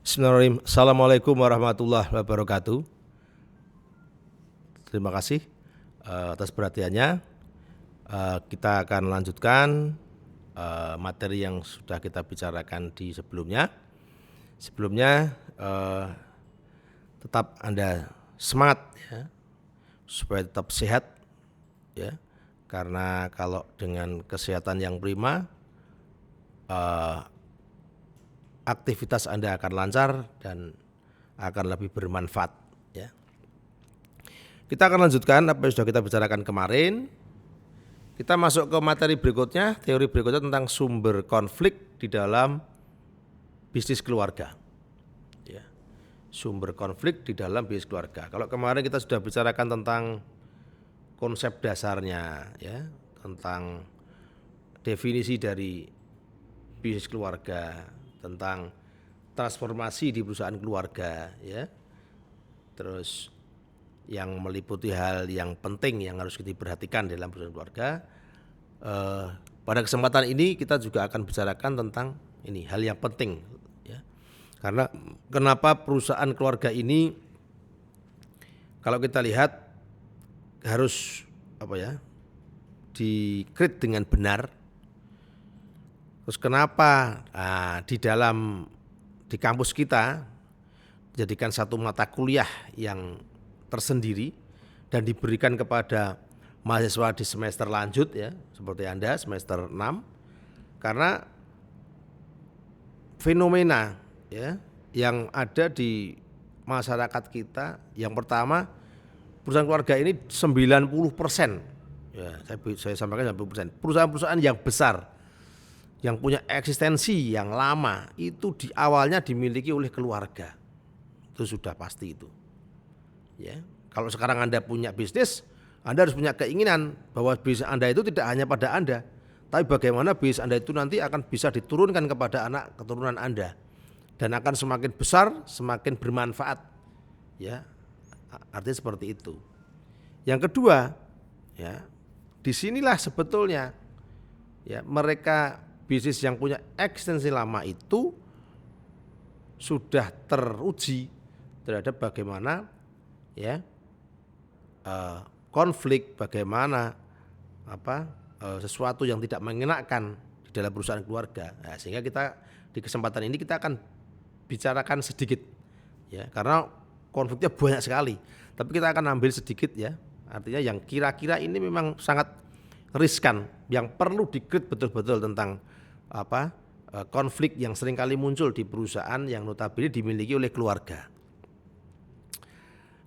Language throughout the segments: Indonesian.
Bismillahirrahmanirrahim. Assalamualaikum warahmatullahi wabarakatuh. Terima kasih atas perhatiannya. Kita akan lanjutkan materi yang sudah kita bicarakan di sebelumnya. Tetap Anda semangat ya, supaya tetap sehat ya. Karena kalau dengan kesehatan yang prima, aktivitas Anda akan lancar dan akan lebih bermanfaat ya. Kita akan lanjutkan apa yang sudah kita bicarakan kemarin. Kita masuk ke materi berikutnya, teori berikutnya tentang sumber konflik di dalam bisnis keluarga. Ya. Sumber konflik di dalam bisnis keluarga. Kalau kemarin kita sudah bicarakan tentang konsep dasarnya ya, tentang definisi dari bisnis keluarga, tentang transformasi di perusahaan keluarga ya. Terus yang meliputi hal yang penting yang harus kita perhatikan dalam perusahaan keluarga. Pada kesempatan ini kita juga akan bicarakan tentang ini hal yang penting ya. Karena kenapa perusahaan keluarga ini kalau kita lihat harus di-create dengan benar. Terus kenapa di kampus kita jadikan satu mata kuliah yang tersendiri dan diberikan kepada mahasiswa di semester lanjut ya, seperti Anda semester 6, karena fenomena ya yang ada di masyarakat kita. Yang pertama, perusahaan keluarga ini 90% ya, saya sampaikan 90%. Perusahaan-perusahaan yang besar yang punya eksistensi yang lama itu di awalnya dimiliki oleh keluarga. Itu sudah pasti itu. Ya, kalau sekarang Anda punya bisnis, Anda harus punya keinginan bahwa bisnis Anda itu tidak hanya pada Anda, tapi bagaimana bisnis Anda itu nanti akan bisa diturunkan kepada anak keturunan Anda dan akan semakin besar, semakin bermanfaat. Ya, artinya seperti itu. Yang kedua, ya, disinilah sebetulnya ya mereka bisnis yang punya ekstensi lama itu sudah teruji terhadap bagaimana ya konflik, bagaimana sesuatu yang tidak mengenakan di dalam perusahaan keluarga. Nah, sehingga kita di kesempatan ini kita akan bicarakan sedikit ya, karena konfliknya banyak sekali. Tapi kita akan ambil sedikit ya, artinya yang kira-kira ini memang sangat riskan, yang perlu di-create betul-betul tentang konflik yang seringkali muncul di perusahaan yang notabene dimiliki oleh keluarga.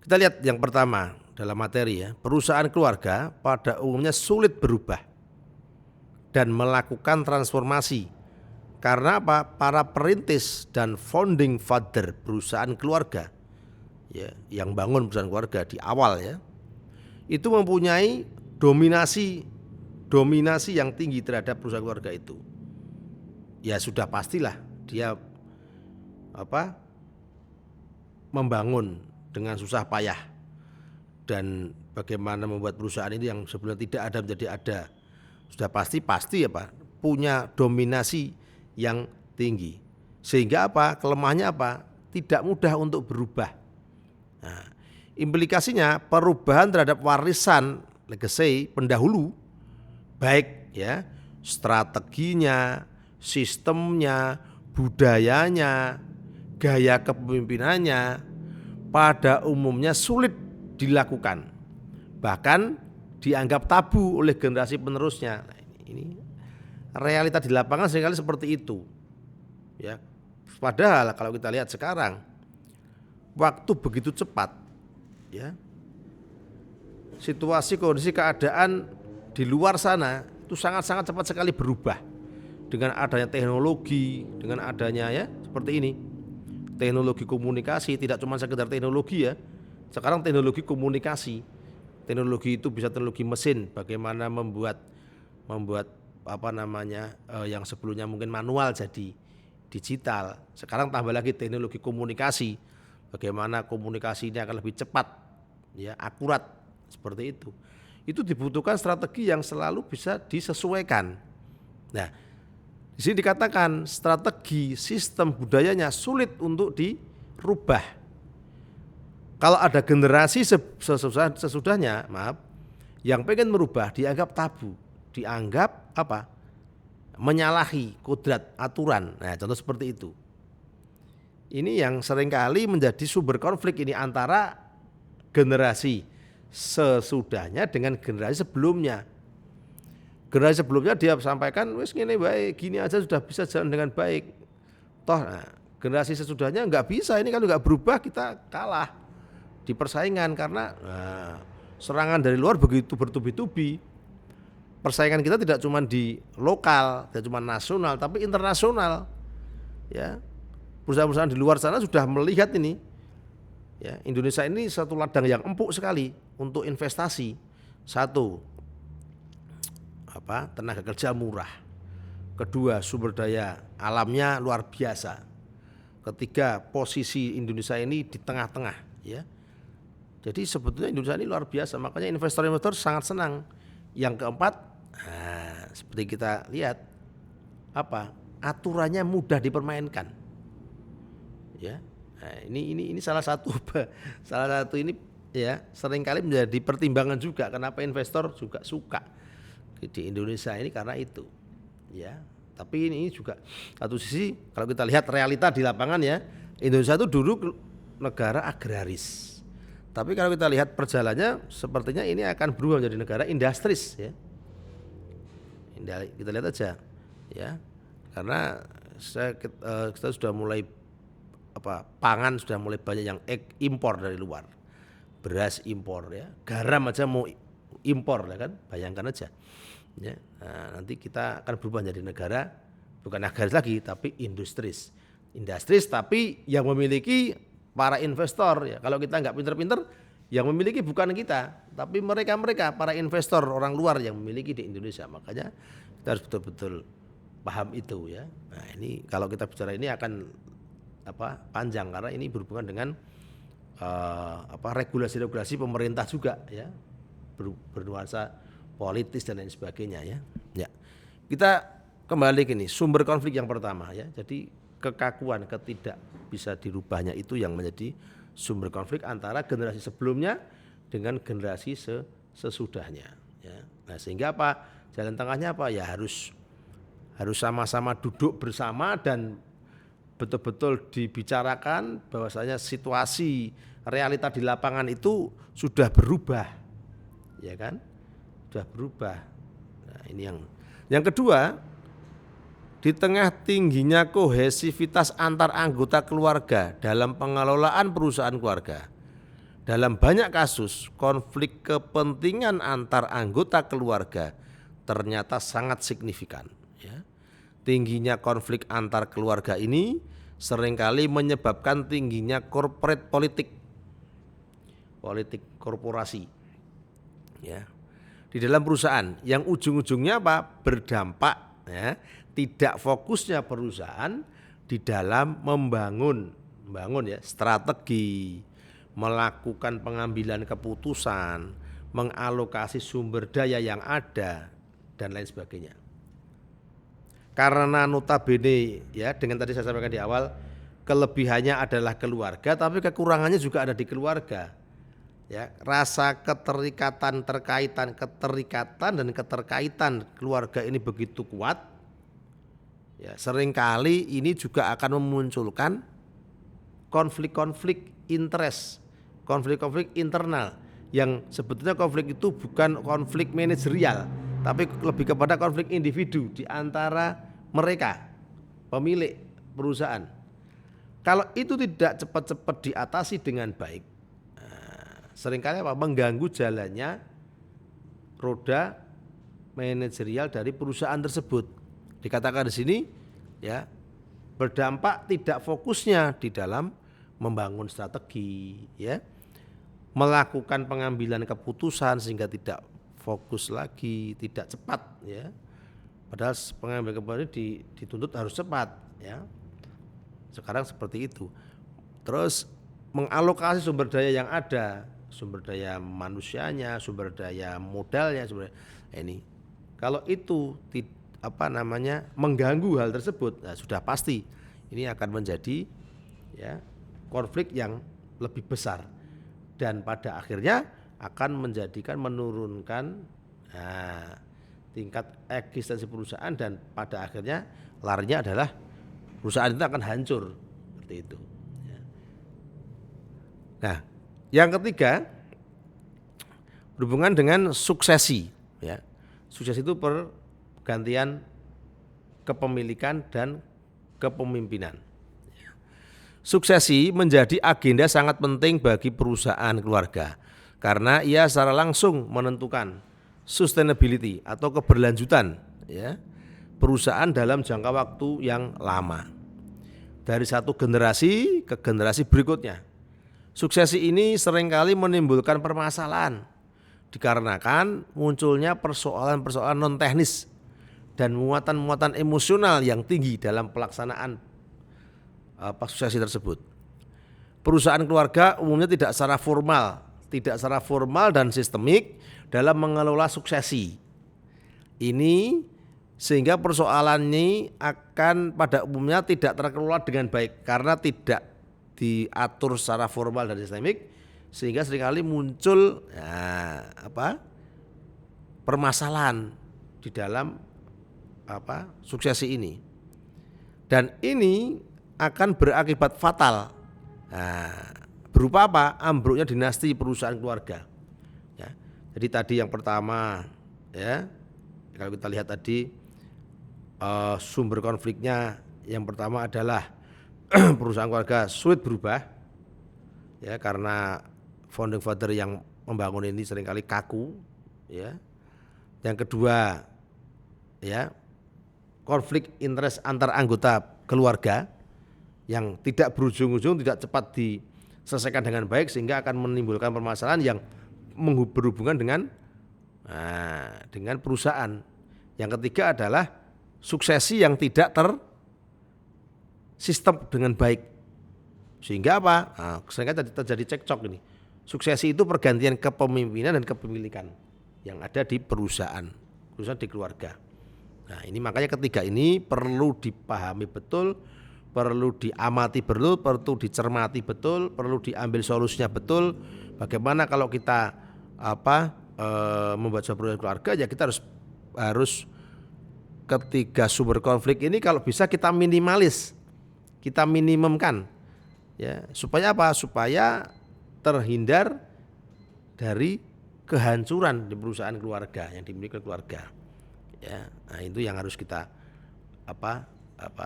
Kita lihat yang pertama dalam materi ya, perusahaan keluarga pada umumnya sulit berubah dan melakukan transformasi. Karena apa? Para perintis dan founding father perusahaan keluarga ya, yang bangun perusahaan keluarga di awal ya, itu mempunyai dominasi yang tinggi terhadap perusahaan keluarga itu. Ya sudah pastilah dia membangun dengan susah payah, dan bagaimana membuat perusahaan ini yang sebelumnya tidak ada menjadi ada. Sudah pasti punya dominasi yang tinggi. Sehingga kelemahannya tidak mudah untuk berubah. Nah, implikasinya perubahan terhadap warisan legacy pendahulu, baik ya strateginya, sistemnya, budayanya, gaya kepemimpinannya pada umumnya sulit dilakukan, bahkan dianggap tabu oleh generasi penerusnya. Nah, ini realita di lapangan seringkali seperti itu ya. Padahal kalau kita lihat sekarang waktu begitu cepat ya, situasi kondisi keadaan di luar sana itu sangat-sangat cepat sekali berubah dengan adanya teknologi, dengan adanya ya seperti ini. Teknologi komunikasi, tidak cuma sekedar teknologi ya. Sekarang teknologi komunikasi. Teknologi itu bisa teknologi mesin, bagaimana membuat yang sebelumnya mungkin manual jadi digital. Sekarang tambah lagi teknologi komunikasi. Bagaimana komunikasi ini akan lebih cepat ya, akurat seperti itu. Itu dibutuhkan strategi yang selalu bisa disesuaikan. Nah, Di sini dikatakan strategi sistem budayanya sulit untuk dirubah. Kalau ada generasi sesudahnya, yang pengen merubah dianggap tabu, dianggap apa? Menyalahi kodrat aturan. Nah, contoh seperti itu. Ini yang seringkali menjadi sumber konflik ini antara generasi sesudahnya dengan generasi sebelumnya. Generasi sebelumnya dia sampaikan wis ngene baik, gini aja sudah bisa jalan dengan baik. Toh generasi sesudahnya nggak bisa, ini kalau nggak berubah kita kalah di persaingan karena serangan dari luar begitu bertubi-tubi. Persaingan kita tidak cuma di lokal, tidak cuma nasional, tapi internasional. Ya, perusahaan-perusahaan di luar sana sudah melihat ini. Ya, Indonesia ini satu ladang yang empuk sekali untuk investasi. Satu, tenaga kerja murah. Kedua, sumber daya alamnya luar biasa. Ketiga, posisi Indonesia ini di tengah-tengah, ya. Jadi sebetulnya Indonesia ini luar biasa, makanya investor-investor sangat senang. Yang keempat, seperti kita lihat, aturannya mudah dipermainkan. Ya. Nah, ini salah satu ini ya seringkali menjadi pertimbangan juga kenapa investor juga suka di Indonesia ini karena itu. Ya. Tapi ini juga satu sisi kalau kita lihat realita di lapangan ya, Indonesia itu dulu negara agraris. Tapi kalau kita lihat perjalanannya sepertinya ini akan berubah menjadi negara industris ya. Kita lihat aja ya. Karena kita sudah mulai pangan sudah mulai banyak yang impor dari luar. Beras impor ya. Garam aja mau impor ya kan. Bayangkan aja. Ya. Nah, nanti kita akan berubah menjadi negara bukan agraris lagi tapi industris. Industris tapi yang memiliki para investor ya. Kalau kita nggak pinter-pinter, yang memiliki bukan kita, tapi mereka para investor orang luar yang memiliki di Indonesia. Makanya kita harus betul-betul paham itu ya. Nah ini kalau kita bicara ini akan panjang karena ini berhubungan dengan regulasi-regulasi pemerintah juga ya, bernuansa politis dan lain sebagainya ya. Ya kita kembali ke ini sumber konflik yang pertama ya. Jadi kekakuan, ketidak bisa dirubahnya itu yang menjadi sumber konflik antara generasi sebelumnya dengan generasi sesudahnya. Ya. Nah sehingga jalan tengahnya ya harus sama-sama duduk bersama dan betul-betul dibicarakan bahwasanya situasi realita di lapangan itu sudah berubah, ya kan? Sudah berubah. Nah ini yang kedua. Di tengah tingginya kohesivitas antar anggota keluarga dalam pengelolaan perusahaan keluarga, dalam banyak kasus konflik kepentingan antar anggota keluarga ternyata sangat signifikan. Ya. Tingginya konflik antar keluarga ini seringkali menyebabkan tingginya corporate politik korporasi. Ya. Di dalam perusahaan yang ujung-ujungnya berdampak ya. Tidak fokusnya perusahaan di dalam membangun ya strategi, melakukan pengambilan keputusan, mengalokasi sumber daya yang ada dan lain sebagainya. Karena notabene ya dengan tadi saya sampaikan di awal kelebihannya adalah keluarga, tapi kekurangannya juga ada di keluarga. Ya, rasa keterikatan dan keterkaitan keluarga ini begitu kuat. Ya, seringkali ini juga akan memunculkan konflik-konflik interest, konflik-konflik internal yang sebetulnya konflik itu bukan konflik manajerial, tapi lebih kepada konflik individu di antara mereka, pemilik perusahaan. Kalau itu tidak cepat-cepat diatasi dengan baik, seringkali mengganggu jalannya roda manajerial dari perusahaan tersebut. Dikatakan di sini ya berdampak tidak fokusnya di dalam membangun strategi ya, melakukan pengambilan keputusan sehingga tidak fokus lagi, tidak cepat ya. Padahal pengambilan keputusan dituntut harus cepat ya. Sekarang seperti itu. Terus mengalokasi sumber daya yang ada, sumber daya manusianya, sumber daya modalnya, ini. Kalau itu mengganggu hal tersebut, nah, sudah pasti ini akan menjadi ya konflik yang lebih besar dan pada akhirnya akan menurunkan tingkat eksistensi perusahaan dan pada akhirnya larinya adalah perusahaan itu akan hancur seperti itu. Nah, yang ketiga berhubungan dengan suksesi. Ya, suksesi itu pergantian kepemilikan dan kepemimpinan. Suksesi menjadi agenda sangat penting bagi perusahaan keluarga karena ia secara langsung menentukan sustainability atau keberlanjutan ya perusahaan dalam jangka waktu yang lama dari satu generasi ke generasi berikutnya. Suksesi ini seringkali menimbulkan permasalahan dikarenakan munculnya persoalan-persoalan non teknis dan muatan-muatan emosional yang tinggi dalam pelaksanaan suksesi tersebut. Perusahaan keluarga umumnya tidak secara formal dan sistemik dalam mengelola suksesi. Ini sehingga persoalan ini akan pada umumnya tidak terkelola dengan baik karena tidak diatur secara formal dan sistemik sehingga seringkali muncul permasalahan di dalam suksesi ini. Dan ini akan berakibat fatal. Berupa apa? Ambruknya dinasti perusahaan keluarga. Ya. Jadi tadi yang pertama, ya, kalau kita lihat tadi sumber konfliknya yang pertama adalah perusahaan keluarga sulit berubah, ya karena founding father yang membangun ini seringkali kaku, ya. Yang kedua, ya konflik interest antar anggota keluarga yang tidak berujung-ujung, tidak cepat diselesaikan dengan baik sehingga akan menimbulkan permasalahan yang berhubungan dengan perusahaan. Yang ketiga adalah suksesi yang tidak tersistem dengan baik. Sehingga apa? Sehingga terjadi cekcok ini. Suksesi itu pergantian kepemimpinan dan kepemilikan yang ada di perusahaan di keluarga. Nah, ini makanya ketiga ini perlu dipahami betul, perlu diamati betul, perlu dicermati betul, perlu diambil solusinya betul. Bagaimana kalau kita membuat sebuah perusahaan keluarga, ya kita harus ketiga sumber konflik ini kalau bisa kita minimalis, kita minimumkan, ya supaya apa? Supaya terhindar dari kehancuran di perusahaan keluarga yang dimiliki keluarga. Ya, nah itu yang harus kita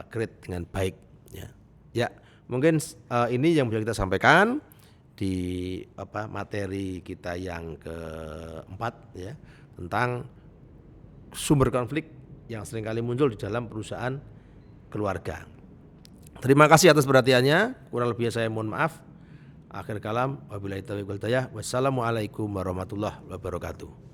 create dengan baik. Ya, mungkin ini yang bisa kita sampaikan di materi kita yang keempat ya tentang sumber konflik yang seringkali muncul di dalam perusahaan keluarga. Terima kasih atas perhatiannya. Kurang lebih saya mohon maaf. Akhir kalam, wabillahi taufiq wal hidayah. Wassalamualaikum warahmatullahi wabarakatuh.